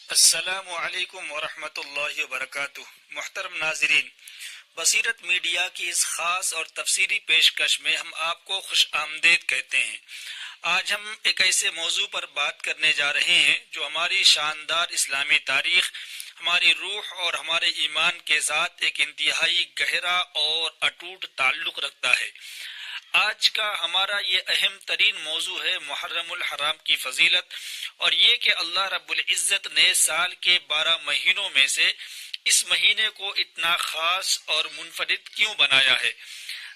السلام علیکم ورحمۃ اللہ وبرکاتہ۔ محترم ناظرین، بصیرت میڈیا کی اس خاص اور تفسیری پیشکش میں ہم آپ کو خوش آمدید کہتے ہیں۔ آج ہم ایک ایسے موضوع پر بات کرنے جا رہے ہیں جو ہماری شاندار اسلامی تاریخ، ہماری روح اور ہمارے ایمان کے ساتھ ایک انتہائی گہرا اور اٹوٹ تعلق رکھتا ہے۔ آج کا ہمارا یہ اہم ترین موضوع ہے محرم الحرام کی فضیلت، اور یہ کہ اللہ رب العزت نے سال کے 12 مہینوں میں سے اس مہینے کو اتنا خاص اور منفرد کیوں بنایا ہے۔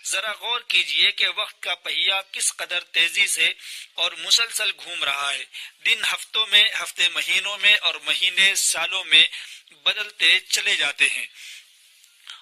ذرا غور کیجئے کہ وقت کا پہیہ کس قدر تیزی سے اور مسلسل گھوم رہا ہے۔ دن ہفتوں میں، ہفتے مہینوں میں اور مہینے سالوں میں بدلتے چلے جاتے ہیں،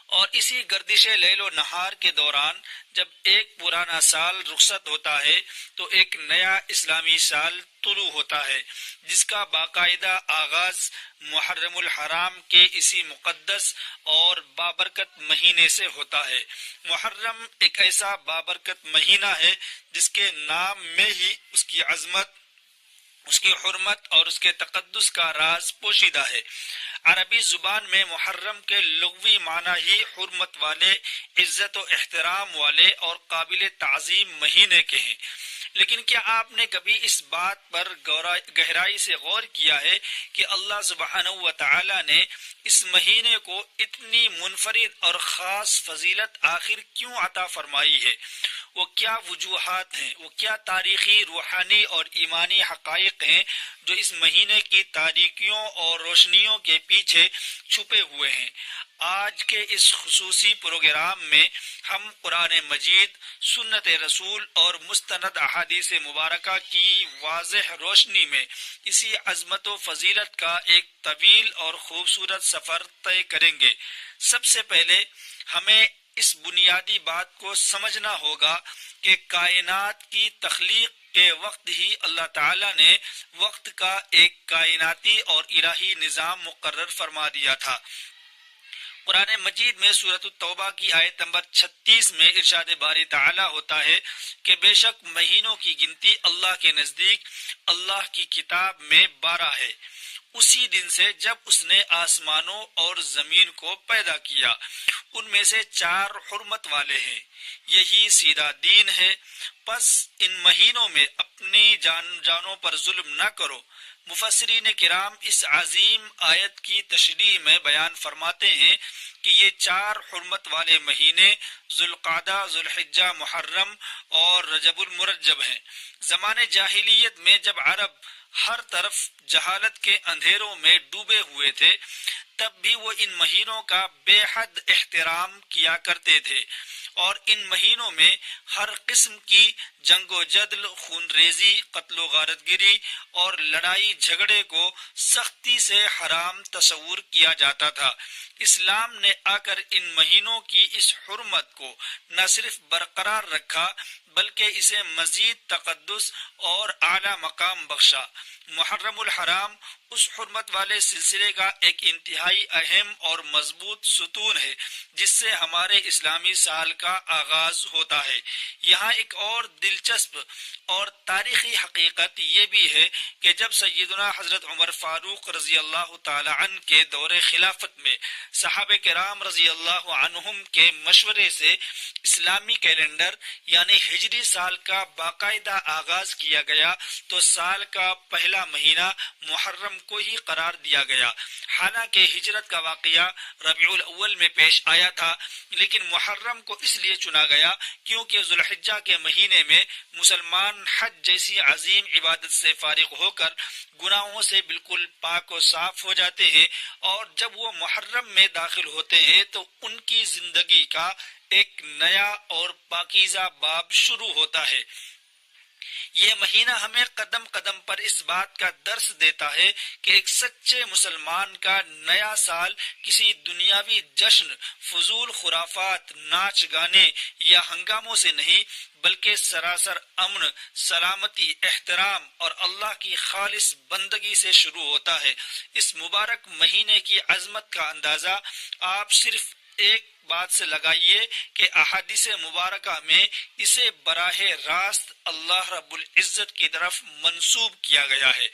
اور اسی گردش لیل و نہار کے دوران جب ایک پرانا سال رخصت ہوتا ہے تو ایک نیا اسلامی سال طلوع ہوتا ہے، جس کا باقاعدہ آغاز محرم الحرام کے اسی مقدس اور بابرکت مہینے سے ہوتا ہے۔ محرم ایک ایسا بابرکت مہینہ ہے جس کے نام میں ہی اس کی عظمت، اس کی حرمت اور اس کے تقدس کا راز پوشیدہ ہے۔ عربی زبان میں محرم کے لغوی معنی ہی حرمت والے، عزت و احترام والے اور قابل تعظیم مہینے کے ہیں۔ لیکن کیا آپ نے کبھی اس بات پر گہرائی سے غور کیا ہے کہ اللہ سبحانہ و تعالی نے اس مہینے کو اتنی منفرد اور خاص فضیلت آخر کیوں عطا فرمائی ہے؟ وہ کیا وجوہات ہیں، وہ کیا تاریخی، روحانی اور ایمانی حقائق ہیں جو اس مہینے کی تاریکیوں اور روشنیوں کے پیچھے چھپے ہوئے ہیں؟ آج کے اس خصوصی پروگرام میں ہم قرآن مجید، سنت رسول اور مستند احادیث مبارکہ کی واضح روشنی میں اسی عظمت و فضیلت کا ایک طویل اور خوبصورت سفر طے کریں گے۔ سب سے پہلے ہمیں اس بنیادی بات کو سمجھنا ہوگا کہ کائنات کی تخلیق کے وقت ہی اللہ تعالی نے وقت کا ایک کائناتی اور الہی نظام مقرر فرما دیا تھا۔ قرآن مجید میں سورۃ التوبہ کی آیت نمبر 36 میں ارشاد باری تعالی ہوتا ہے کہ بے شک مہینوں کی گنتی اللہ کے نزدیک اللہ کی کتاب میں 12 ہے، اسی دن سے جب اس نے آسمانوں اور زمین کو پیدا کیا، ان میں سے 4 حرمت والے ہیں، یہی سیدھا دین ہے، پس ان مہینوں میں اپنی جانوں پر ظلم نہ کرو۔ مفسرین کرام اس عظیم آیت کی تشریح میں بیان فرماتے ہیں کہ یہ 4 حرمت والے مہینے ذوالقعدہ، ذوالحجہ، محرم اور رجب المرجب ہیں۔ زمان جاہلیت میں جب عرب ہر طرف جہالت کے اندھیروں میں ڈوبے ہوئے تھے، تب بھی وہ ان مہینوں کا بے حد احترام کیا کرتے تھے، اور ان مہینوں میں ہر قسم کی جنگ و جدل، خون ریزی، قتل و غارت گری اور لڑائی جھگڑے کو سختی سے حرام تصور کیا جاتا تھا۔ اسلام نے آ کر ان مہینوں کی اس حرمت کو نہ صرف برقرار رکھا بلکہ اسے مزید تقدس اور اعلی مقام بخشا۔ محرم الحرام اس حرمت والے سلسلے کا ایک انتہائی اہم اور مضبوط ستون ہے جس سے ہمارے اسلامی سال کا آغاز ہوتا ہے۔ یہاں ایک اور دلچسپ اور تاریخی حقیقت یہ بھی ہے کہ جب سیدنا حضرت عمر فاروق رضی اللہ تعالی عنہ کے دور خلافت میں صحابہ کرام رضی اللہ عنہم کے مشورے سے اسلامی کیلنڈر یعنی ہجری سال کا باقاعدہ آغاز کیا گیا تو سال کا پہلا مہینہ محرم کو ہی قرار دیا گیا۔ حالانکہ ہجرت کا واقعہ ربیع الاول میں پیش آیا تھا، لیکن محرم کو اس لیے چنا گیا کیونکہ ذوالحجہ کے مہینے میں مسلمان حج جیسی عظیم عبادت سے فارغ ہو کر گناہوں سے بالکل پاک و صاف ہو جاتے ہیں، اور جب وہ محرم میں داخل ہوتے ہیں تو ان کی زندگی کا ایک نیا اور پاکیزہ باب شروع ہوتا ہے۔ یہ مہینہ ہمیں قدم قدم پر اس بات کا درس دیتا ہے کہ ایک سچے مسلمان کا نیا سال کسی دنیاوی جشن، فضول خرافات، ناچ گانے یا ہنگاموں سے نہیں بلکہ سراسر امن، سلامتی، احترام اور اللہ کی خالص بندگی سے شروع ہوتا ہے۔ اس مبارک مہینے کی عظمت کا اندازہ آپ صرف ایک بات سے لگائیے کہ احادیث مبارکہ میں اسے براہ راست اللہ رب العزت کی طرف منسوب کیا گیا ہے۔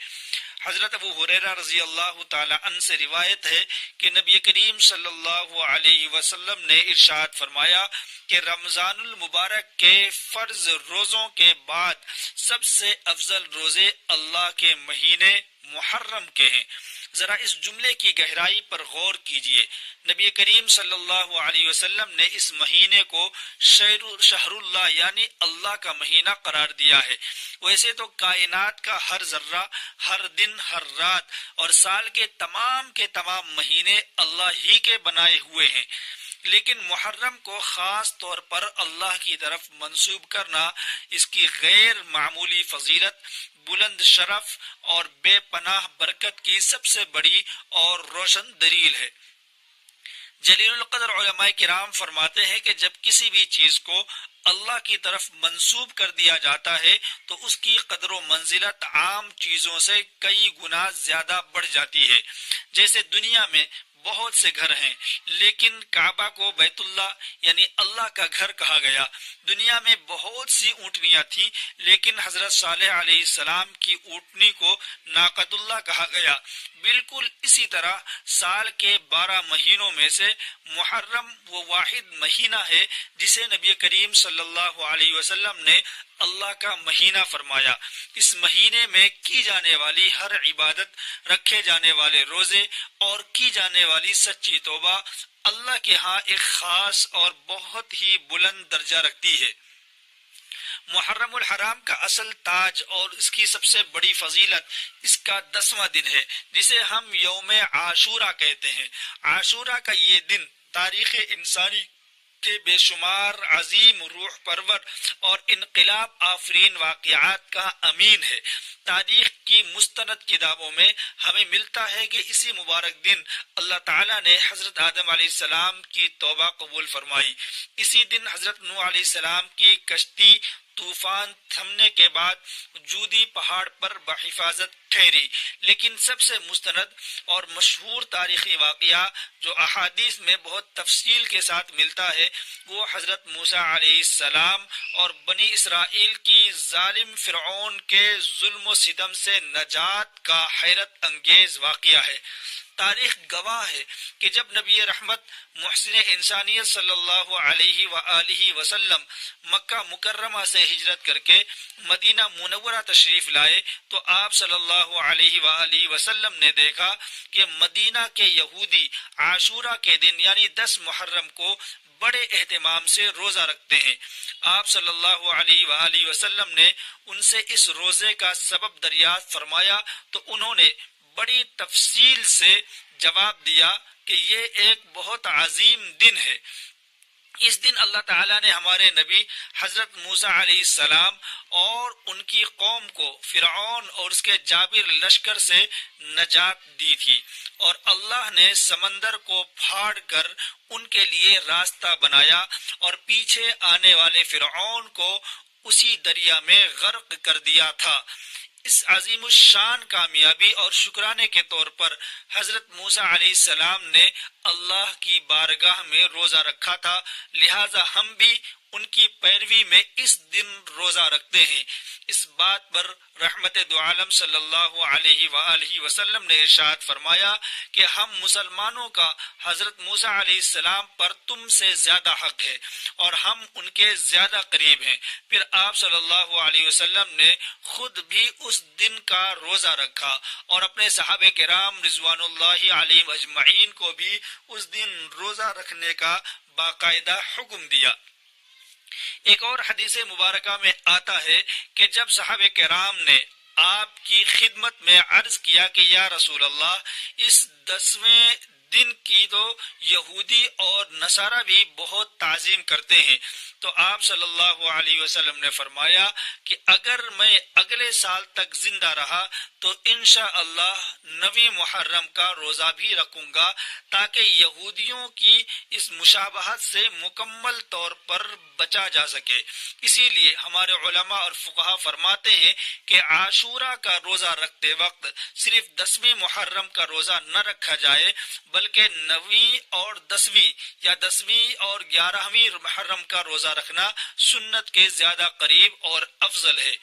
حضرت ابو ہریرہ رضی اللہ تعالی عنہ سے روایت ہے کہ نبی کریم صلی اللہ علیہ وسلم نے ارشاد فرمایا کہ رمضان المبارک کے فرض روزوں کے بعد سب سے افضل روزے اللہ کے مہینے محرم کے ہیں۔ ذرا اس جملے کی گہرائی پر غور کیجئے۔ نبی کریم صلی اللہ علیہ وسلم نے اس مہینے کو شہر اللہ یعنی اللہ کا مہینہ قرار دیا ہے۔ ویسے تو کائنات کا ہر ذرہ، ہر دن، ہر رات اور سال کے تمام مہینے اللہ ہی کے بنائے ہوئے ہیں، لیکن محرم کو خاص طور پر اللہ کی طرف منسوب کرنا اس کی غیر معمولی فضیلت، بلند شرف اور بے پناہ برکت کی سب سے بڑی اور روشن دلیل ہے۔ جلیل القدر علماء کرام فرماتے ہیں کہ جب کسی بھی چیز کو اللہ کی طرف منسوب کر دیا جاتا ہے تو اس کی قدر و منزلت عام چیزوں سے کئی گنا زیادہ بڑھ جاتی ہے۔ جیسے دنیا میں بہت سے گھر ہیں، لیکن کعبہ کو بیت اللہ یعنی اللہ کا گھر کہا گیا۔ دنیا میں بہت سی اونٹنیاں تھیں، لیکن حضرت صالح علیہ السلام کی اونٹنی کو ناقۃ اللہ کہا گیا۔ بالکل اسی طرح سال کے 12 مہینوں میں سے محرم وہ واحد مہینہ ہے جسے نبی کریم صلی اللہ علیہ وسلم نے اللہ کا مہینہ فرمایا۔ اس مہینے میں کی جانے والی ہر عبادت، رکھے جانے والے روزے اور کی جانے والی سچی توبہ اللہ کے ہاں ایک خاص اور بہت ہی بلند درجہ رکھتی ہے۔ محرم الحرام کا اصل تاج اور اس کی سب سے بڑی فضیلت اس کا 10واں دن ہے، جسے ہم یوم عاشورہ کہتے ہیں۔ عاشورہ کا یہ دن تاریخ انسانی کے بے شمار عظیم، روح پرور اور انقلاب آفرین واقعات کا امین ہے۔ تاریخ کی مستند کتابوں میں ہمیں ملتا ہے کہ اسی مبارک دن اللہ تعالیٰ نے حضرت آدم علیہ السلام کی توبہ قبول فرمائی۔ اسی دن حضرت نوح علیہ السلام کی کشتی طوفان تھمنے کے بعد جودی پہاڑ پر بحفاظت ٹھہری۔ لیکن سب سے مستند اور مشہور تاریخی واقعہ جو احادیث میں بہت تفصیل کے ساتھ ملتا ہے وہ حضرت موسیٰ علیہ السلام اور بنی اسرائیل کی ظالم فرعون کے ظلم و ستم سے نجات کا حیرت انگیز واقعہ ہے۔ تاریخ گواہ ہے کہ جب نبی رحمت محسن انسانیت صلی اللہ علیہ وآلہ وسلم مکہ مکرمہ سے ہجرت کر کے مدینہ منورہ تشریف لائے تو آپ صلی اللہ علیہ وآلہ وسلم نے دیکھا کہ مدینہ کے یہودی عاشورہ کے دن یعنی 10 محرم کو بڑے اہتمام سے روزہ رکھتے ہیں۔ آپ صلی اللہ علیہ وآلہ وسلم نے ان سے اس روزے کا سبب دریافت فرمایا تو انہوں نے بڑی تفصیل سے جواب دیا کہ یہ ایک بہت عظیم دن ہے۔ اس دن اللہ تعالیٰ نے ہمارے نبی حضرت موسیٰ علیہ السلام اور ان کی قوم کو فرعون اور اس کے جابر لشکر سے نجات دی تھی، اور اللہ نے سمندر کو پھاڑ کر ان کے لیے راستہ بنایا اور پیچھے آنے والے فرعون کو اسی دریا میں غرق کر دیا تھا۔ اس عظیم الشان کامیابی اور شکرانے کے طور پر حضرت موسیٰ علیہ السلام نے اللہ کی بارگاہ میں روزہ رکھا تھا، لہٰذا ہم بھی ان کی پیروی میں اس دن روزہ رکھتے ہیں۔ اس بات پر رحمت دو عالم صلی اللہ علیہ وآلہ وسلم نے ارشاد فرمایا کہ ہم مسلمانوں کا حضرت موسیٰ علیہ السلام پر تم سے زیادہ حق ہے اور ہم ان کے زیادہ قریب ہیں۔ پھر آپ صلی اللہ علیہ وسلم نے خود بھی اس دن کا روزہ رکھا اور اپنے صحابہ کرام رضوان اللہ علیہم اجمعین کو بھی اس دن روزہ رکھنے کا باقاعدہ حکم دیا۔ ایک اور حدیث مبارکہ میں آتا ہے کہ جب صحابہ کرام نے آپ کی خدمت میں عرض کیا کہ یا رسول اللہ، اس 10ویں دن کی تو یہودی اور نصارہ بھی بہت تعظیم کرتے ہیں، تو آپ صلی اللہ علیہ وسلم نے فرمایا کہ اگر میں اگلے سال تک زندہ رہا تو انشاءاللہ 9 محرم کا روزہ بھی رکھوں گا تاکہ یہودیوں کی اس مشابہت سے مکمل طور پر بچا جا سکے۔ اسی لیے ہمارے علماء اور فقہا فرماتے ہیں کہ عاشورہ کا روزہ رکھتے وقت صرف 10ویں محرم کا روزہ نہ رکھا جائے بلکہ 9ویں اور 10ویں یا 10ویں اور 11ویں محرم کا روزہ روزہ رکھنا سنت کے زیادہ قریب اور افضل ہے۔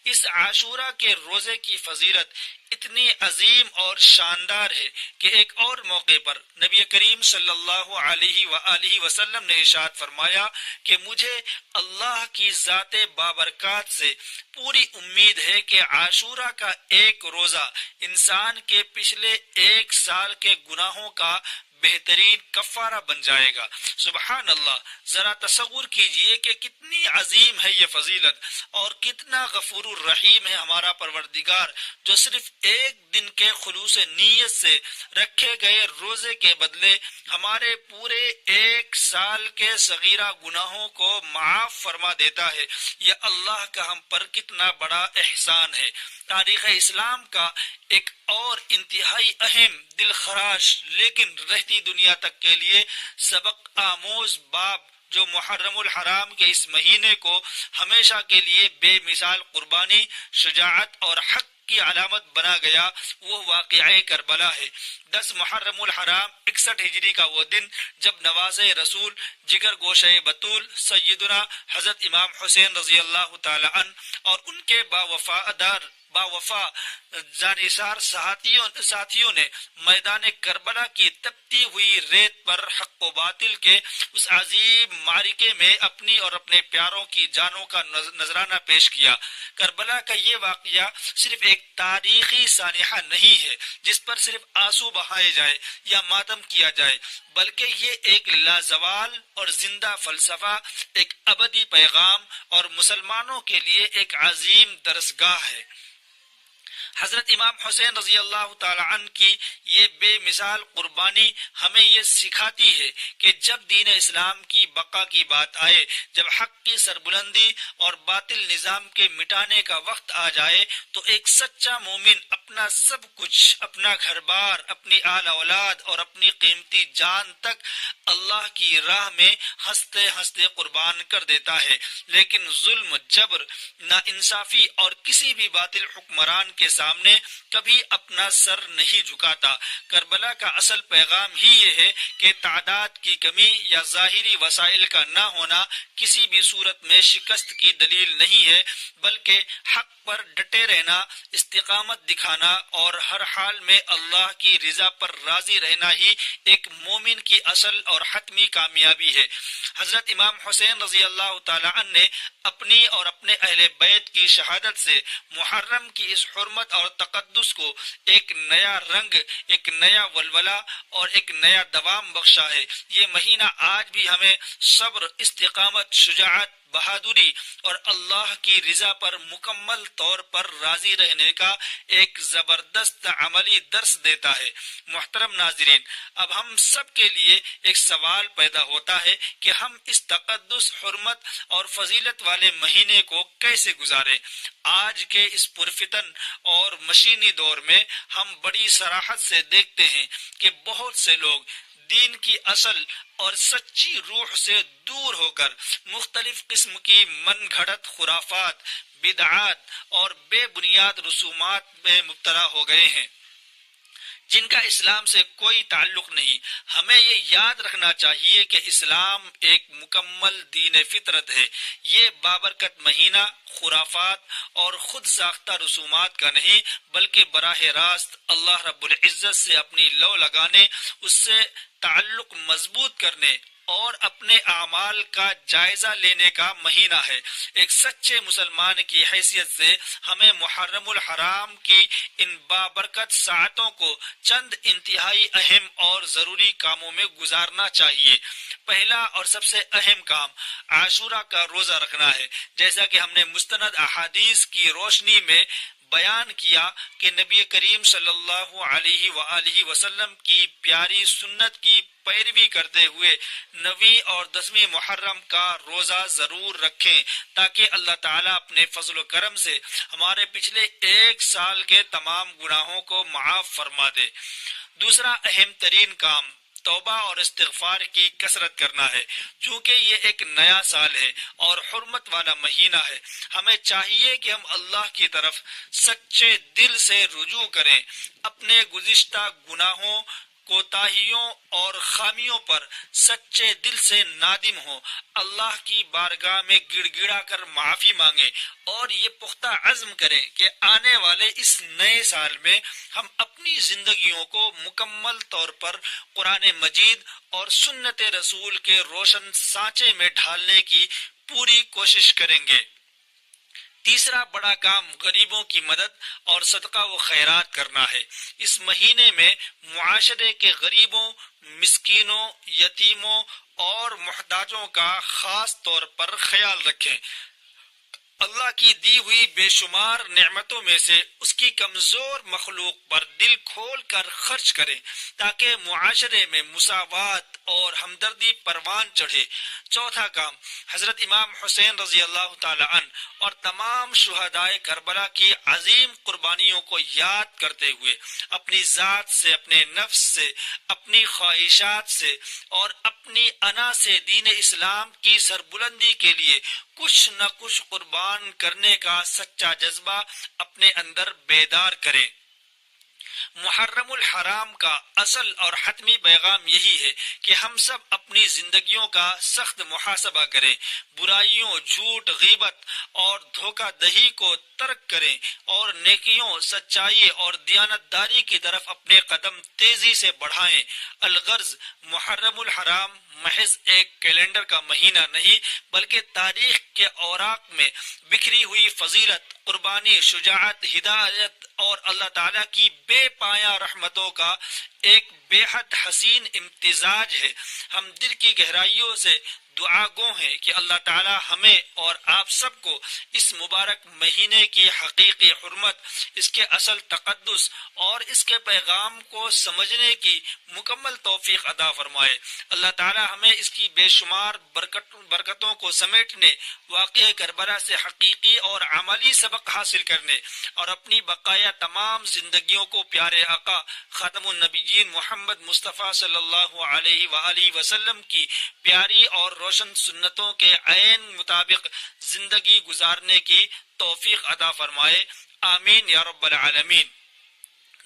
اس عاشورہ کے روزے کی فضیلت اتنی عظیم اور شاندار ہے کہ ایک اور موقع پر نبی کریم صلی اللہ علیہ وآلہ وسلم نے ارشاد فرمایا کہ مجھے اللہ کی ذات بابرکات سے پوری امید ہے کہ عاشورہ کا ایک روزہ انسان کے پچھلے ایک سال کے گناہوں کا بہترین کفارہ بن جائے گا۔ سبحان اللہ، ذرا تصور کیجئے کہ کتنی عظیم ہے یہ فضیلت اور کتنا غفور الرحیم ہے ہمارا پروردگار، جو صرف ایک دن کے خلوص نیت سے رکھے گئے روزے کے بدلے ہمارے پورے ایک سال کے صغیرہ گناہوں کو معاف فرما دیتا ہے۔ یہ اللہ کا ہم پر کتنا بڑا احسان ہے۔ تاریخ اسلام کا ایک اور انتہائی اہم، دل خراش لیکن رہتی دنیا تک کے لیے سبق آموز باب جو محرم الحرام کے اس مہینے کو ہمیشہ کے لیے بے مثال قربانی، شجاعت اور حق کی علامت بنا گیا، وہ واقعہ کربلا ہے۔ 10 محرم الحرام 61 ہجری کا وہ دن جب نواز رسول، جگر گوشہ بطول سیدنا حضرت امام حسین رضی اللہ تعالی عنہ اور ان کے باوفا جانثار ساتھیوں نے میدان کربلا کی تپتی ہوئی ریت پر حق و باطل کے اس عظیم معرکے میں اپنی اور اپنے پیاروں کی جانوں کا نذرانہ پیش کیا۔ کربلا کا یہ واقعہ صرف ایک تاریخی سانحہ نہیں ہے جس پر صرف آنسو بہائے جائے یا ماتم کیا جائے، بلکہ یہ ایک لازوال اور زندہ فلسفہ، ایک ابدی پیغام اور مسلمانوں کے لیے ایک عظیم درسگاہ ہے۔ حضرت امام حسین رضی اللہ تعالی عنہ کی یہ بے مثال قربانی ہمیں یہ سکھاتی ہے کہ جب دین اسلام کی بقا کی بات آئے، جب حق کی سربلندی اور باطل نظام کے مٹانے کا وقت آ جائے، تو ایک سچا مومن اپنا سب کچھ، اپنا گھر بار، اپنی آل اولاد اور اپنی قیمتی جان تک اللہ کی راہ میں ہنستے ہنستے قربان کر دیتا ہے، لیکن ظلم، جبر، ناانصافی اور کسی بھی باطل حکمران کے سامنے کبھی اپنا سر نہیں جھکاتا۔ کربلا کا اصل پیغام ہی یہ ہے کہ تعداد کی کمی یا ظاہری وسائل کا نہ ہونا کسی بھی صورت میں شکست کی دلیل نہیں ہے، بلکہ حق پر ڈٹے رہنا، استقامت دکھانا اور ہر حال میں اللہ کی رضا پر راضی رہنا ہی ایک مومن کی اصل اور حتمی کامیابی ہے۔ حضرت امام حسین رضی اللہ تعالی عنہ نے اپنی اور اپنے اہل بیت کی شہادت سے محرم کی اس حرمت اور تقدس کو ایک نیا رنگ، ایک نیا ولولہ اور ایک نیا دوام بخشا ہے۔ یہ مہینہ آج بھی ہمیں صبر، استقامت، شجاعت، بہادری اور اللہ کی رضا پر مکمل طور پر راضی رہنے کا ایک زبردست عملی درس دیتا ہے۔ محترم ناظرین، اب ہم سب کے لیے ایک سوال پیدا ہوتا ہے کہ ہم اس تقدس، حرمت اور فضیلت والے مہینے کو کیسے گزاریں؟ آج کے اس پرفتن اور مشینی دور میں ہم بڑی صراحت سے دیکھتے ہیں کہ بہت سے لوگ دین کی اصل اور سچی روح سے دور ہو کر مختلف قسم کی من گھڑت خرافات، بدعات اور بے بنیاد رسومات میں مبتلا ہو گئے ہیں جن کا اسلام سے کوئی تعلق نہیں۔ ہمیں یہ یاد رکھنا چاہیے کہ اسلام ایک مکمل دین فطرت ہے۔ یہ بابرکت مہینہ خرافات اور خود ساختہ رسومات کا نہیں، بلکہ براہ راست اللہ رب العزت سے اپنی لو لگانے، اس سے تعلق مضبوط کرنے اور اپنے اعمال کا جائزہ لینے کا مہینہ ہے۔ ایک سچے مسلمان کی حیثیت سے ہمیں محرم الحرام کی ان بابرکت ساعتوں کو چند انتہائی اہم اور ضروری کاموں میں گزارنا چاہیے۔ پہلا اور سب سے اہم کام عاشورہ کا روزہ رکھنا ہے۔ جیسا کہ ہم نے مستند احادیث کی روشنی میں بیان کیا کہ نبی کریم صلی اللہ علیہ وآلہ وسلم کی پیاری سنت کی پیروی کرتے ہوئے 9 اور 10 محرم کا روزہ ضرور رکھیں تاکہ اللہ تعالیٰ اپنے فضل و کرم سے ہمارے پچھلے ایک سال کے تمام گناہوں کو معاف فرما دے۔ دوسرا اہم ترین کام توبہ اور استغفار کی کثرت کرنا ہے۔ چونکہ یہ ایک نیا سال ہے اور حرمت والا مہینہ ہے، ہمیں چاہیے کہ ہم اللہ کی طرف سچے دل سے رجوع کریں، اپنے گزشتہ گناہوں کوتاہیوں اور خامیوں پر سچے دل سے نادم ہوں، اللہ کی بارگاہ میں گڑ گڑا کر معافی مانگیں اور یہ پختہ عزم کریں کہ آنے والے اس نئے سال میں ہم اپنی زندگیوں کو مکمل طور پر قرآن مجید اور سنت رسول کے روشن سانچے میں ڈھالنے کی پوری کوشش کریں گے۔ تیسرا بڑا کام غریبوں کی مدد اور صدقہ و خیرات کرنا ہے۔ اس مہینے میں معاشرے کے غریبوں، مسکینوں، یتیموں اور محتاجوں کا خاص طور پر خیال رکھیں۔ اللہ کی دی ہوئی بے شمار نعمتوں میں سے اس کی کمزور مخلوق پر دل کھول کر خرچ کریں تاکہ معاشرے میں مساوات اور ہمدردی پروان چڑھے۔ چوتھا کام، حضرت امام حسین رضی اللہ تعالی عنہ اور تمام شہدائے کربلا کی عظیم قربانیوں کو یاد کرتے ہوئے اپنی ذات سے، اپنے نفس سے، اپنی خواہشات سے اور اپنی انا سے دین اسلام کی سربلندی کے لیے کچھ نہ کچھ قربان کرنے کا سچا جذبہ اپنے اندر بیدار کریں۔ محرم الحرام کا اصل اور حتمی پیغام یہی ہے کہ ہم سب اپنی زندگیوں کا سخت محاسبہ کریں، برائیوں، جھوٹ، غیبت اور دھوکہ دہی کو ترک کریں اور نیکیوں، سچائی اور دیانتداری کی طرف اپنے قدم تیزی سے بڑھائیں۔ الغرض، محرم الحرام محض ایک کیلنڈر کا مہینہ نہیں بلکہ تاریخ کے اوراق میں بکھری ہوئی فضیلت، قربانی، شجاعت، ہدایت اور اللہ تعالیٰ کی بے پایہ رحمتوں کا ایک بے حد حسین امتزاج ہے۔ ہم دل کی گہرائیوں سے دعا گو ہیں کہ اللہ تعالیٰ ہمیں اور آپ سب کو اس مبارک مہینے کی حقیقی حرمت، اس کے اصل تقدس اور اس کے پیغام کو سمجھنے کی مکمل توفیق عطا فرمائے۔ اللہ تعالیٰ ہمیں اس کی بے شمار برکتوں کو سمیٹنے، واقعہ کربلا سے حقیقی اور عملی سبق حاصل کرنے اور اپنی بقایا تمام زندگیوں کو پیارے آقا خاتم النبیین محمد مصطفیٰ صلی اللہ علیہ وآلہ وسلم کی پیاری اور روشن سنتوں کے عین مطابق زندگی گزارنے کی توفیق عطا فرمائے، آمین یا رب العالمین۔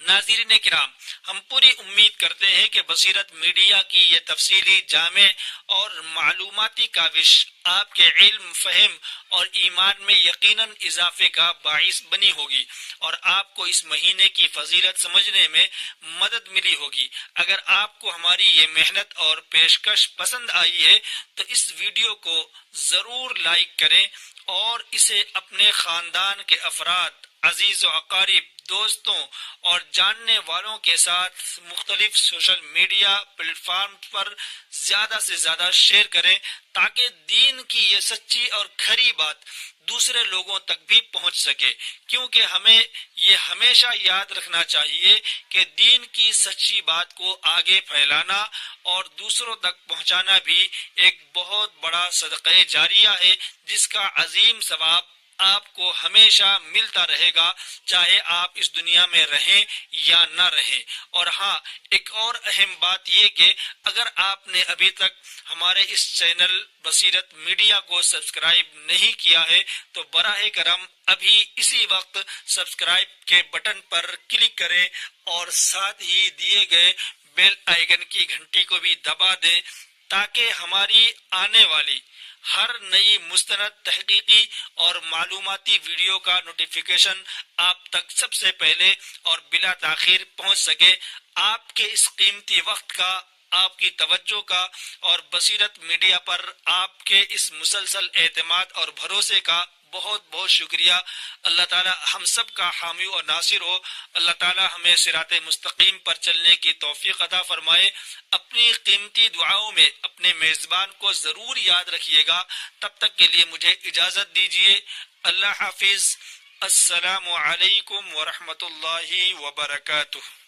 ناظرین کرام، ہم پوری امید کرتے ہیں کہ بصیرت میڈیا کی یہ تفصیلی، جامع اور معلوماتی کاوش آپ کے علم، فہم اور ایمان میں یقیناً اضافے کا باعث بنی ہوگی اور آپ کو اس مہینے کی فضیلت سمجھنے میں مدد ملی ہوگی۔ اگر آپ کو ہماری یہ محنت اور پیشکش پسند آئی ہے تو اس ویڈیو کو ضرور لائک کریں اور اسے اپنے خاندان کے افراد، عزیز و اقارب، دوستوں اور جاننے والوں کے ساتھ مختلف سوشل میڈیا پلیٹ فارم پر زیادہ سے زیادہ شیئر کریں تاکہ دین کی یہ سچی اور کھری بات دوسرے لوگوں تک بھی پہنچ سکے، کیونکہ ہمیں یہ ہمیشہ یاد رکھنا چاہیے کہ دین کی سچی بات کو آگے پھیلانا اور دوسروں تک پہنچانا بھی ایک بہت بڑا صدقہ جاریہ ہے جس کا عظیم ثواب آپ کو ہمیشہ ملتا رہے گا، چاہے آپ اس دنیا میں رہیں یا نہ رہیں۔ اور ہاں، ایک اور اہم بات یہ کہ اگر آپ نے ابھی تک ہمارے اس چینل بصیرت میڈیا کو سبسکرائب نہیں کیا ہے تو براہ کرم ابھی اسی وقت سبسکرائب کے بٹن پر کلک کریں اور ساتھ ہی دیے گئے بیل آئیکن کی گھنٹی کو بھی دبا دیں تاکہ ہماری آنے والی ہر نئی مستند تحقیقی اور معلوماتی ویڈیو کا نوٹیفیکیشن آپ تک سب سے پہلے اور بلا تاخیر پہنچ سکے۔ آپ کے اس قیمتی وقت کا، آپ کی توجہ کا اور بصیرت میڈیا پر آپ کے اس مسلسل اعتماد اور بھروسے کا بہت بہت شکریہ۔ اللہ تعالی ہم سب کا حامی اور ناصر ہو۔ اللہ تعالی ہمیں صراط مستقیم پر چلنے کی توفیق عطا فرمائے۔ اپنی قیمتی دعاؤں میں اپنے میزبان کو ضرور یاد رکھیے گا۔ تب تک کے لیے مجھے اجازت دیجیے۔ اللہ حافظ۔ السلام علیکم ورحمۃ اللہ وبرکاتہ۔